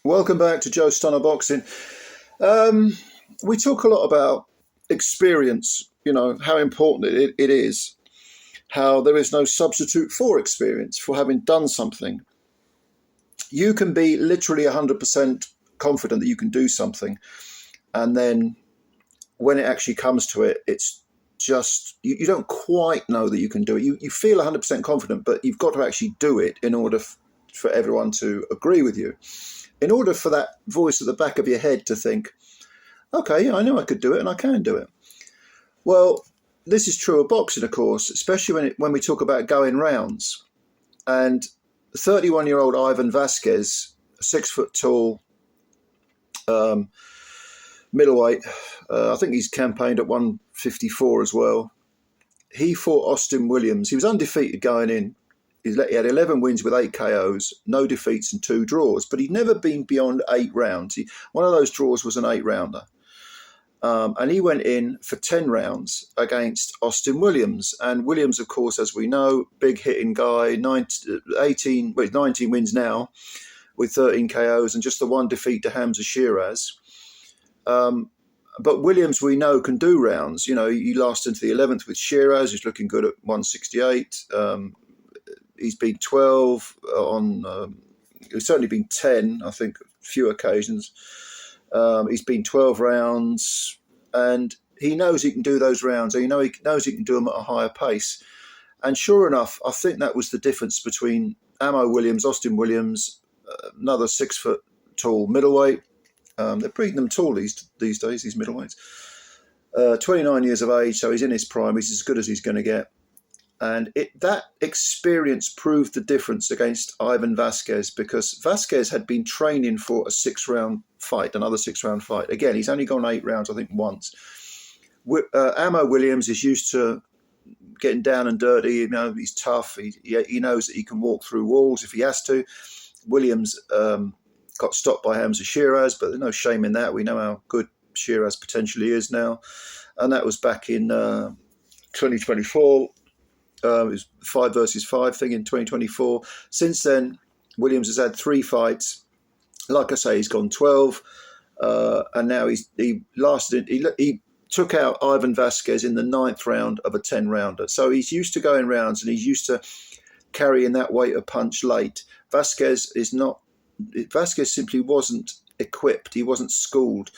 Welcome back to Joe Stunner Boxing. We talk a lot about experience, how important it is, how there is no substitute for experience, for having done something. You can be literally 100% confident that you can do something, and then when it actually comes to it, it's just, you don't quite know that you can do it. You feel 100% confident, but you've got to actually do it in order for everyone to agree with you. In order for that voice at the back of your head to think, okay, yeah, I know I could do it and I can do it. Well, this is true of boxing, of course, especially when we talk about going rounds. And 31-year-old Ivan Vazquez, 6 foot tall, middleweight, I think he's campaigned at 154 as well. He fought Austin Williams. He was undefeated going in. He had 11 wins with 8 KOs, no defeats and 2 draws, but he'd never been beyond 8 rounds. One of those draws was an 8-rounder. And he went in for 10 rounds against Austin Williams. And Williams, of course, as we know, big hitting guy, 19 wins now with 13 KOs and just the 1 defeat to Hamza Shiraz. But Williams, we know, can do rounds. He lasted into the 11th with Shiraz, who's looking good at 168. He's been 12 he's certainly been 10, I think, a few occasions. He's been 12 rounds, and he knows he can do those rounds. He knows he can do them at a higher pace. And sure enough, I think that was the difference between Austin Williams, another 6 foot tall middleweight. They're breeding them tall these days, these middleweights. 29 years of age, so he's in his prime. He's as good as he's going to get. And that experience proved the difference against Ivan Vazquez, because Vazquez had been training for a 6-round fight, another 6-round fight. Again, he's only gone 8 rounds, I think, once. Williams is used to getting down and dirty. He's tough. He knows that he can walk through walls if he has to. Williams got stopped by Hamza Shiraz, but there's no shame in that. We know how good Shiraz potentially is now. And that was back in 2024. It was 5 versus 5 thing in 2024. Since then, Williams has had 3 fights. Like I say, he's gone 12, and now he took out Ivan Vazquez in the 9th round of a 10-rounder. So he's used to going rounds, and he's used to carrying that weight of punch late. Vazquez simply wasn't equipped. He wasn't schooled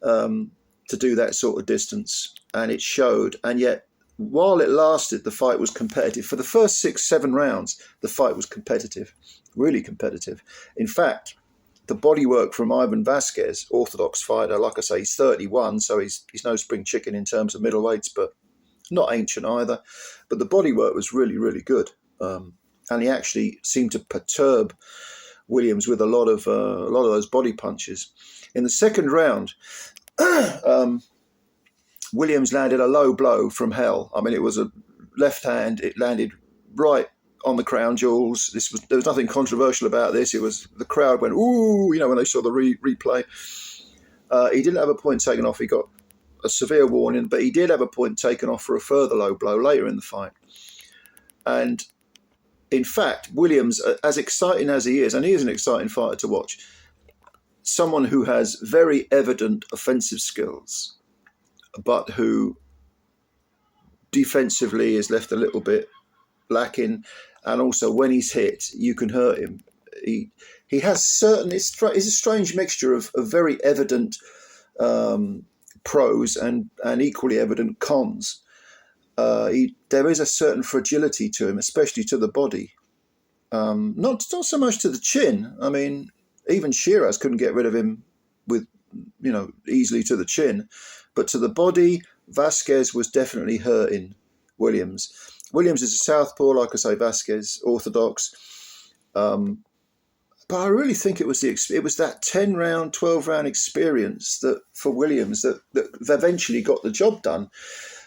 to do that sort of distance, and it showed. And yet, while it lasted, the fight was competitive. For the first 6-7 rounds, the fight was competitive, really competitive. In fact, the bodywork from Ivan Vazquez, orthodox fighter, like I say, he's 31, so he's no spring chicken in terms of middleweights, but not ancient either. But the bodywork was really, really good, and he actually seemed to perturb Williams with a lot of those body punches. In the second round, Williams landed a low blow from hell. I mean, it was a left hand. It landed right on the crown jewels. There was nothing controversial about this. It was, the crowd went, ooh, when they saw the replay. He didn't have a point taken off. He got a severe warning, but he did have a point taken off for a further low blow later in the fight. And in fact, Williams, as exciting as he is, and he is an exciting fighter to watch, someone who has very evident offensive skills, but who defensively is left a little bit lacking, and also when he's hit, you can hurt him. He has it's a strange mixture of very evident pros and equally evident cons. There is a certain fragility to him, especially to the body. Not so much to the chin. I mean, even Shiraz couldn't get rid of him with, easily to the chin. But to the body, Vazquez was definitely hurting Williams. Williams is a southpaw, like I say, Vazquez, orthodox. But I really think it was that 10-round, 12-round experience that for Williams that eventually got the job done.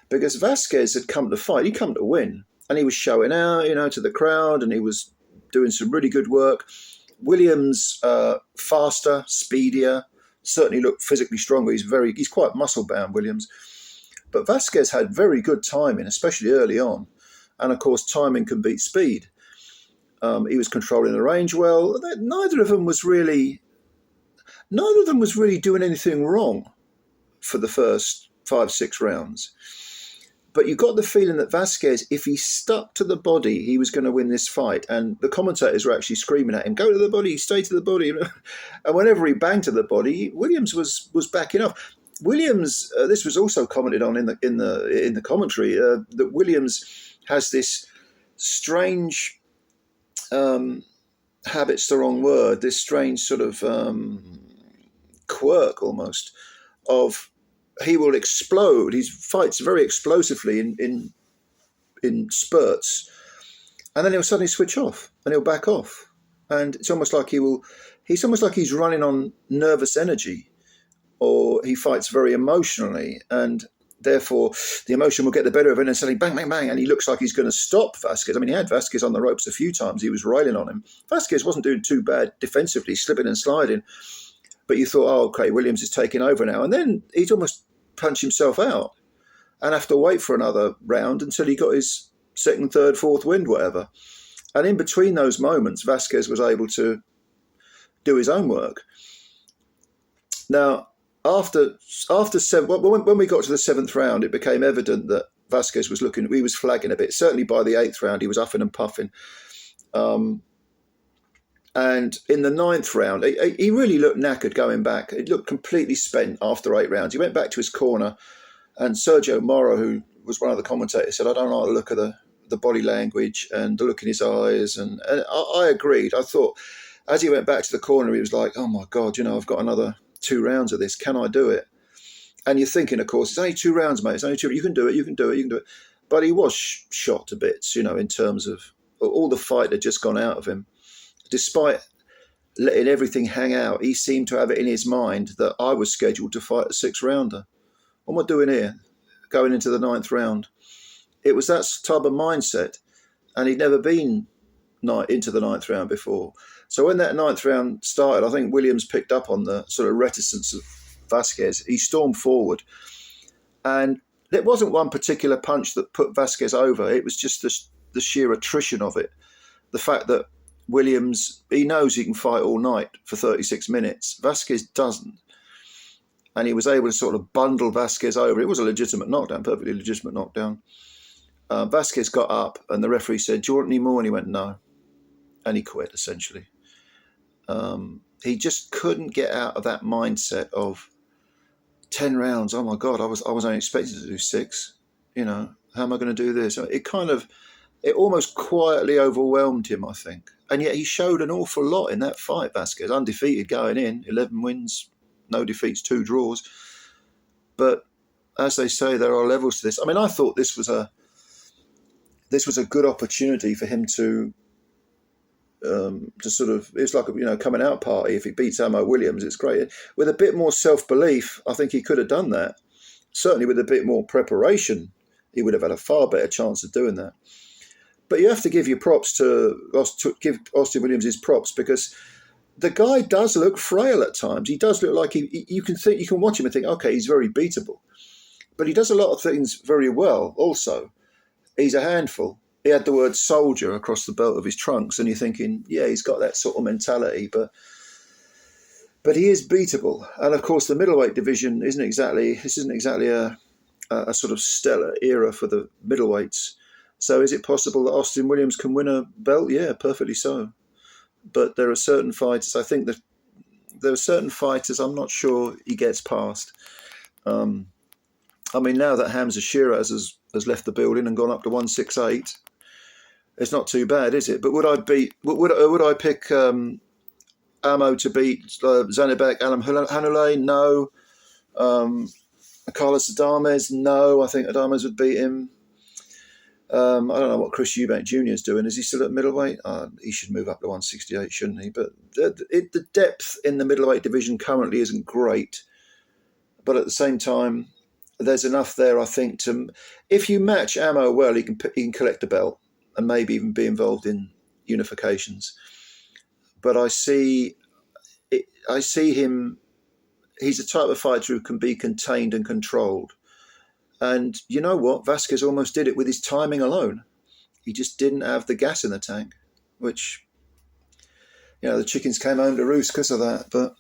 Because Vazquez had come to fight, he'd come to win. And he was showing out, to the crowd, and he was doing some really good work. Williams, faster, speedier, certainly looked physically stronger. He's quite muscle-bound, Williams. But Vazquez had very good timing, especially early on. And, of course, timing can beat speed. He was controlling the range well. Neither of them was really neither of them was really doing anything wrong for the first 5-6 rounds. But you got the feeling that Vazquez, if he stuck to the body, he was going to win this fight. And the commentators were actually screaming at him, "Go to the body, stay to the body." And whenever he banged to the body, Williams was backing off. Williams, this was also commented on in the commentary, that Williams has this strange habit's the wrong word. This strange sort of quirk almost of. He will explode. He fights very explosively in spurts, and then he'll suddenly switch off and he'll back off. And it's almost like he's almost like he's running on nervous energy, or he fights very emotionally, and therefore the emotion will get the better of it, and suddenly bang, bang, bang, and he looks like he's going to stop Vazquez. I mean, he had Vazquez on the ropes a few times. He was railing on him. Vazquez wasn't doing too bad defensively, slipping and sliding. But you thought, oh, okay, Williams is taking over now. And then he'd almost punch himself out and have to wait for another round until he got his second, third, fourth wind, whatever. And in between those moments, Vazquez was able to do his own work. Now, after when we got to the seventh round, it became evident that Vazquez was he was flagging a bit. Certainly by the eighth round, he was huffing and puffing. And in the ninth round, he really looked knackered going back. He looked completely spent after 8 rounds. He went back to his corner, and Sergio Moro, who was one of the commentators, said, "I don't like the look of the body language and the look in his eyes." And I agreed. I thought, as he went back to the corner, he was like, "Oh my God, I've got another 2 rounds of this. Can I do it?" And you're thinking, of course, it's only 2 rounds, mate. It's only 2. You can do it. You can do it. You can do it. But he was shot to bits, in terms of all the fight had just gone out of him. Despite letting everything hang out, he seemed to have it in his mind that I was scheduled to fight a 6-rounder. What am I doing here, going into the 9th round? It was that type of mindset, and he'd never been into the 9th round before. So when that 9th round started, I think Williams picked up on the sort of reticence of Vazquez. He stormed forward, and it wasn't one particular punch that put Vazquez over. It was just the sheer attrition of it. The fact that Williams, he knows he can fight all night for 36 minutes. Vazquez doesn't. And he was able to sort of bundle Vazquez over. It was a legitimate knockdown, perfectly legitimate knockdown. Vazquez got up and the referee said, "Do you want any more?" And he went, "No." And he quit, essentially. He just couldn't get out of that mindset of 10 rounds. Oh my God, I was only expected to do 6. How am I going to do this? It almost quietly overwhelmed him, I think. And yet he showed an awful lot in that fight, Vazquez. Undefeated going in, 11 wins, no defeats, 2 draws. But as they say, there are levels to this. I mean, I thought this was a good opportunity for him to sort of, it's like a coming out party. If he beats Amo Williams, it's great. With a bit more self-belief, I think he could have done that. Certainly with a bit more preparation, he would have had a far better chance of doing that. But you have to give your props to give Austin Williams his props, because the guy does look frail at times. He does look like you can watch him and think, okay, he's very beatable. But he does a lot of things very well also. He's a handful. He had the word soldier across the belt of his trunks, and you're thinking, yeah, he's got that sort of mentality, but he is beatable. And of course, the middleweight division isn't exactly a sort of stellar era for the middleweights. So is it possible that Austin Williams can win a belt? Yeah, perfectly so. But there are certain fighters, I think that there are certain fighters I'm not sure he gets past. I mean, now that Hamza Shiraz has left the building and gone up to 168, it's not too bad, is it? But would I pick Amo to beat Zanibek Hanulay? No. Carlos Adames? No. I think Adames would beat him. I don't know what Chris Eubank Jr. is doing. Is he still at middleweight? He should move up to 168, shouldn't he? But the depth in the middleweight division currently isn't great. But at the same time, there's enough there, I think, to, if you match Amo well, he can collect a belt and maybe even be involved in unifications. But I see him. He's a type of fighter who can be contained and controlled. And you know what? Vazquez almost did it with his timing alone. He just didn't have the gas in the tank, which, the chickens came home to roost because of that. But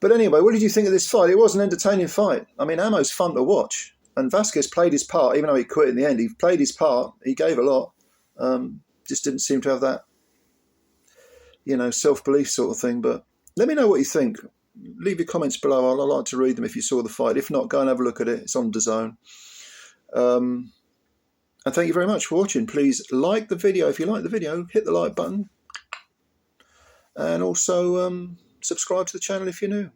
But anyway, what did you think of this fight? It was an entertaining fight. I mean, Amo's fun to watch. And Vazquez played his part, even though he quit in the end. He played his part. He gave a lot. Just didn't seem to have that, self-belief sort of thing. But let me know what you think. Leave your comments below. I'd like to read them if you saw the fight. If not, go and have a look at it. It's on DAZN. And thank you very much for watching. Please like the video. If you like the video, hit the like button. And also subscribe to the channel if you're new.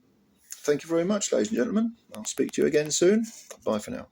Thank you very much, ladies and gentlemen. I'll speak to you again soon. Bye for now.